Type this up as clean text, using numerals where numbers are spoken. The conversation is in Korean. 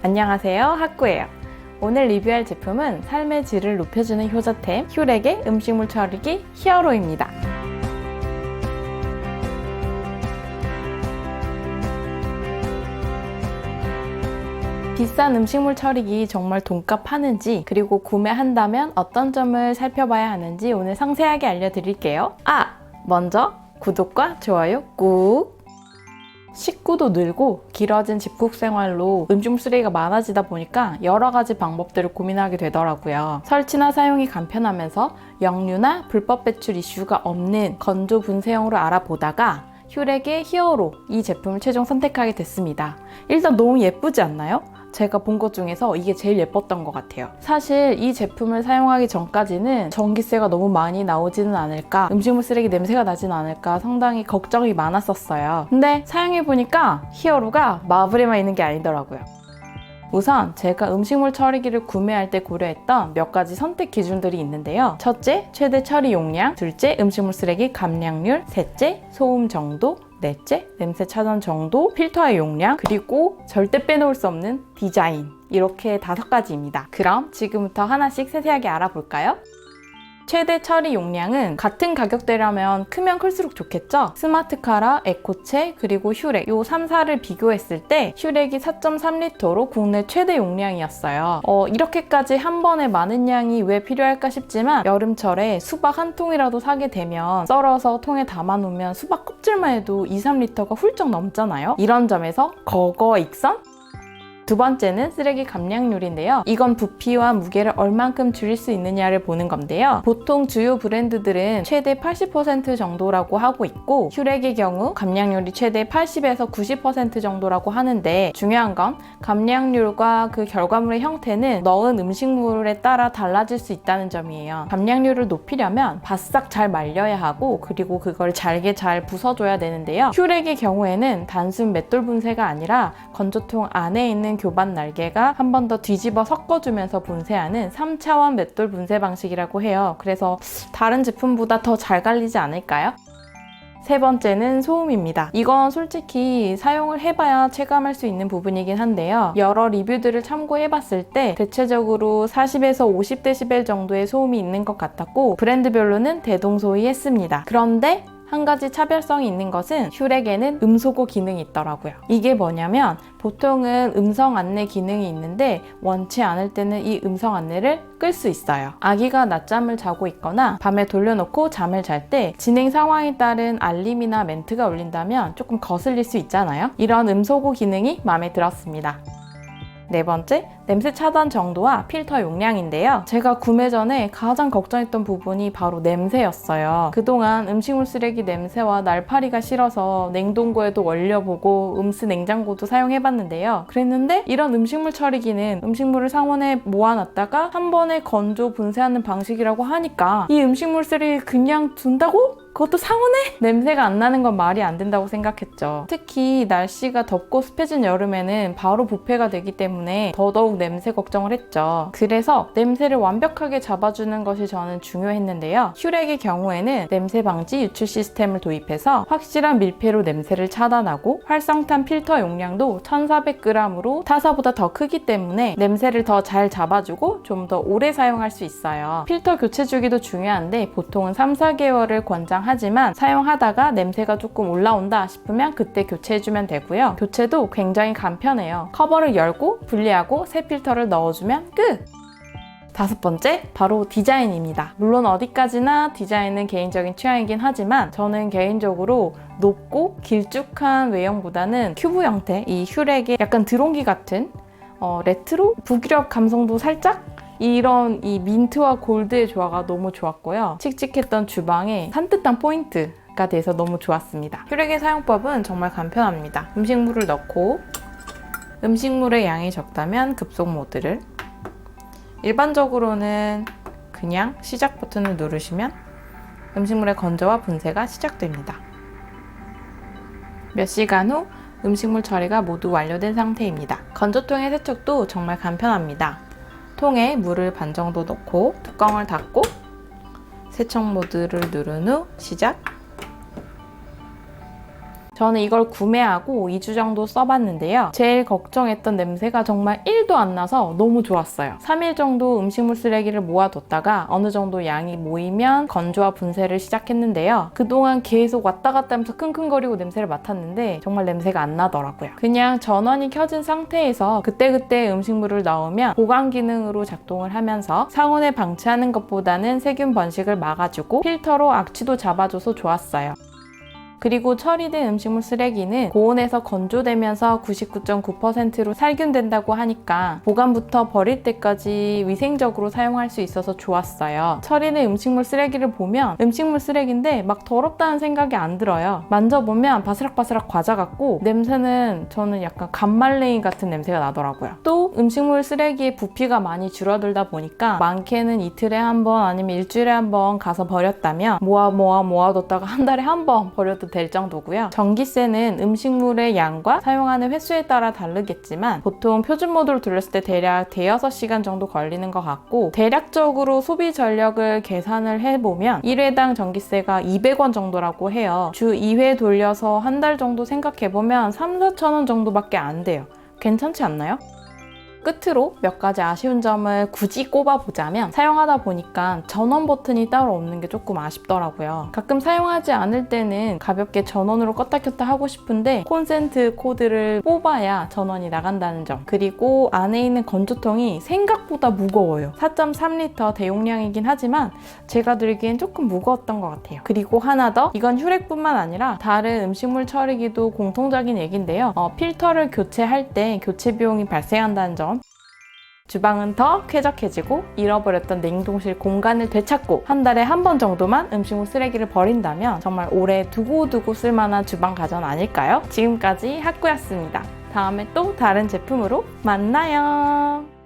안녕하세요, 하꾸예요. 오늘 리뷰할 제품은 삶의 질을 높여주는 효자템 슈렉의 음식물 처리기 히어로입니다. 비싼 음식물 처리기 정말 돈값 하는지, 그리고 구매한다면 어떤 점을 살펴봐야 하는지 오늘 상세하게 알려드릴게요. 먼저 구독과 좋아요 꾹! 식구도 늘고 길어진 집콕 생활로 음식물 쓰레기가 많아지다 보니까 여러 가지 방법들을 고민하게 되더라고요. 설치나 사용이 간편하면서 역류나 불법 배출 이슈가 없는 건조 분쇄형으로 알아보다가 슈렉의 히어로 이 제품을 최종 선택하게 됐습니다. 일단 너무 예쁘지 않나요? 제가 본 것 중에서 이게 제일 예뻤던 것 같아요. 사실 이 제품을 사용하기 전까지는 전기세가 너무 많이 나오지는 않을까, 음식물 쓰레기 냄새가 나진 않을까 상당히 걱정이 많았었어요. 근데 사용해보니까 히어로가 마블에만 있는 게 아니더라고요. 우선 제가 음식물 처리기를 구매할 때 고려했던 몇 가지 선택 기준들이 있는데요. 첫째, 최대 처리 용량. 둘째, 음식물 쓰레기 감량률. 셋째, 소음 정도. 넷째, 냄새 차단 정도, 필터의 용량, 그리고 절대 빼놓을 수 없는 디자인. 이렇게 5가지입니다. 그럼 지금부터 하나씩 세세하게 알아볼까요? 최대 처리 용량은 같은 가격대라면 크면 클수록 좋겠죠? 스마트카라, 에코체, 그리고 슈렉 이 3사를 비교했을 때 슈렉이 4.3리터로 국내 최대 용량이었어요. 이렇게까지 한 번에 많은 양이 왜 필요할까 싶지만 여름철에 수박 한 통이라도 사게 되면 썰어서 통에 담아놓으면 수박 껍질만 해도 2-3리터가 훌쩍 넘잖아요? 이런 점에서 거거익선? 두 번째는 쓰레기 감량률인데요. 이건 부피와 무게를 얼만큼 줄일 수 있느냐를 보는 건데요. 보통 주요 브랜드들은 최대 80% 정도라고 하고 있고 슈렉의 경우 감량률이 최대 80에서 90% 정도라고 하는데, 중요한 건 감량률과 그 결과물의 형태는 넣은 음식물에 따라 달라질 수 있다는 점이에요. 감량률을 높이려면 바싹 잘 말려야 하고, 그리고 그걸 잘게 잘 부숴줘야 되는데요. 슈렉의 경우에는 단순 맷돌 분쇄가 아니라 건조통 안에 있는 교반 날개가 한 번 더 뒤집어 섞어주면서 분쇄하는 3차원 맷돌 분쇄 방식이라고 해요. 그래서 다른 제품보다 더 잘 갈리지 않을까요? 세 번째는 소음입니다. 이건 솔직히 사용을 해봐야 체감할 수 있는 부분이긴 한데요. 여러 리뷰들을 참고해봤을 때 대체적으로 40에서 50dB 정도의 소음이 있는 것 같았고 브랜드별로는 대동소이했습니다. 그런데 한 가지 차별성이 있는 것은 슈렉에는 음소거 기능이 있더라고요. 이게 뭐냐면 보통은 음성 안내 기능이 있는데 원치 않을 때는 이 음성 안내를 끌 수 있어요. 아기가 낮잠을 자고 있거나 밤에 돌려놓고 잠을 잘 때 진행 상황에 따른 알림이나 멘트가 울린다면 조금 거슬릴 수 있잖아요. 이런 음소거 기능이 마음에 들었습니다. 네 번째, 냄새 차단 정도와 필터 용량인데요. 제가 구매 전에 가장 걱정했던 부분이 바로 냄새였어요. 그동안 음식물 쓰레기 냄새와 날파리가 싫어서 냉동고에도 얼려보고 음스 냉장고도 사용해봤는데요. 그랬는데 이런 음식물 처리기는 음식물을 상온에 모아놨다가 한 번에 건조 분쇄하는 방식이라고 하니까 이 음식물 쓰레기 그냥 둔다고? 그것도 상온에? 냄새가 안 나는 건 말이 안 된다고 생각했죠. 특히 날씨가 덥고 습해진 여름에는 바로 부패가 되기 때문에 더더욱 냄새 걱정을 했죠. 그래서 냄새를 완벽하게 잡아주는 것이 저는 중요했는데요. 슈렉의 경우에는 냄새 방지 유출 시스템을 도입해서 확실한 밀폐로 냄새를 차단하고 활성탄 필터 용량도 1400g으로 타사보다 더 크기 때문에 냄새를 더 잘 잡아주고 좀 더 오래 사용할 수 있어요. 필터 교체 주기도 중요한데 보통은 3-4개월을 권장하지만 사용하다가 냄새가 조금 올라온다 싶으면 그때 교체해주면 되고요. 교체도 굉장히 간편해요. 커버를 열고 분리하고 새 필터를 넣어주면 끝! 5번째, 바로 디자인입니다. 물론 어디까지나 디자인은 개인적인 취향이긴 하지만 저는 개인적으로 높고 길쭉한 외형보다는 큐브 형태, 이 슈렉의 약간 드론기 같은 레트로? 북유럽 감성도 살짝? 이런 이 민트와 골드의 조화가 너무 좋았고요. 칙칙했던 주방에 산뜻한 포인트가 돼서 너무 좋았습니다. 슈렉의 사용법은 정말 간편합니다. 음식물을 넣고 음식물의 양이 적다면 급속 모드를, 일반적으로는 그냥 시작 버튼을 누르시면 음식물의 건조와 분쇄가 시작됩니다. 몇 시간 후 음식물 처리가 모두 완료된 상태입니다. 건조통의 세척도 정말 간편합니다. 통에 물을 반 정도 넣고 뚜껑을 닫고 세척 모드를 누른 후 시작. 저는 이걸 구매하고 2주 정도 써봤는데요. 제일 걱정했던 냄새가 정말 1도 안 나서 너무 좋았어요. 3일 정도 음식물 쓰레기를 모아뒀다가 어느 정도 양이 모이면 건조와 분쇄를 시작했는데요. 그동안 계속 왔다 갔다 하면서 킁킁거리고 냄새를 맡았는데 정말 냄새가 안 나더라고요. 그냥 전원이 켜진 상태에서 그때그때 음식물을 넣으면 보관 기능으로 작동을 하면서 상온에 방치하는 것보다는 세균 번식을 막아주고 필터로 악취도 잡아줘서 좋았어요. 그리고 처리된 음식물 쓰레기는 고온에서 건조되면서 99.9%로 살균된다고 하니까 보관부터 버릴 때까지 위생적으로 사용할 수 있어서 좋았어요. 처리된 음식물 쓰레기를 보면 음식물 쓰레기인데 막 더럽다는 생각이 안 들어요. 만져보면 바스락바스락 과자 같고 냄새는 저는 약간 간말랭이 같은 냄새가 나더라고요. 또 음식물 쓰레기의 부피가 많이 줄어들다 보니까 많게는 이틀에 한 번 아니면 일주일에 한 번 가서 버렸다면 모아뒀다가 한 달에 한 번 버려도 될 정도고요. 전기세는 음식물의 양과 사용하는 횟수에 따라 다르겠지만 보통 표준 모드로 돌렸을 때 대략 대여섯 시간 정도 걸리는 것 같고 대략적으로 소비 전력을 계산을 해보면 1회당 전기세가 200원 정도라고 해요. 주 2회 돌려서 한 달 정도 생각해보면 3-4천 원 정도밖에 안 돼요. 괜찮지 않나요? 끝으로 몇 가지 아쉬운 점을 굳이 꼽아보자면 사용하다 보니까 전원 버튼이 따로 없는 게 조금 아쉽더라고요. 가끔 사용하지 않을 때는 가볍게 전원으로 껐다 켰다 하고 싶은데 콘센트 코드를 뽑아야 전원이 나간다는 점, 그리고 안에 있는 건조통이 생각보다 무거워요. 4.3L 대용량이긴 하지만 제가 들기엔 조금 무거웠던 것 같아요. 그리고 하나 더, 이건 휴렉뿐만 아니라 다른 음식물 처리기도 공통적인 얘기인데요. 필터를 교체할 때 교체 비용이 발생한다는 점, 주방은 더 쾌적해지고 잃어버렸던 냉동실 공간을 되찾고 한 달에 한 번 정도만 음식물 쓰레기를 버린다면 정말 오래 두고두고 쓸만한 주방 가전 아닐까요? 지금까지 학구였습니다. 다음에 또 다른 제품으로 만나요.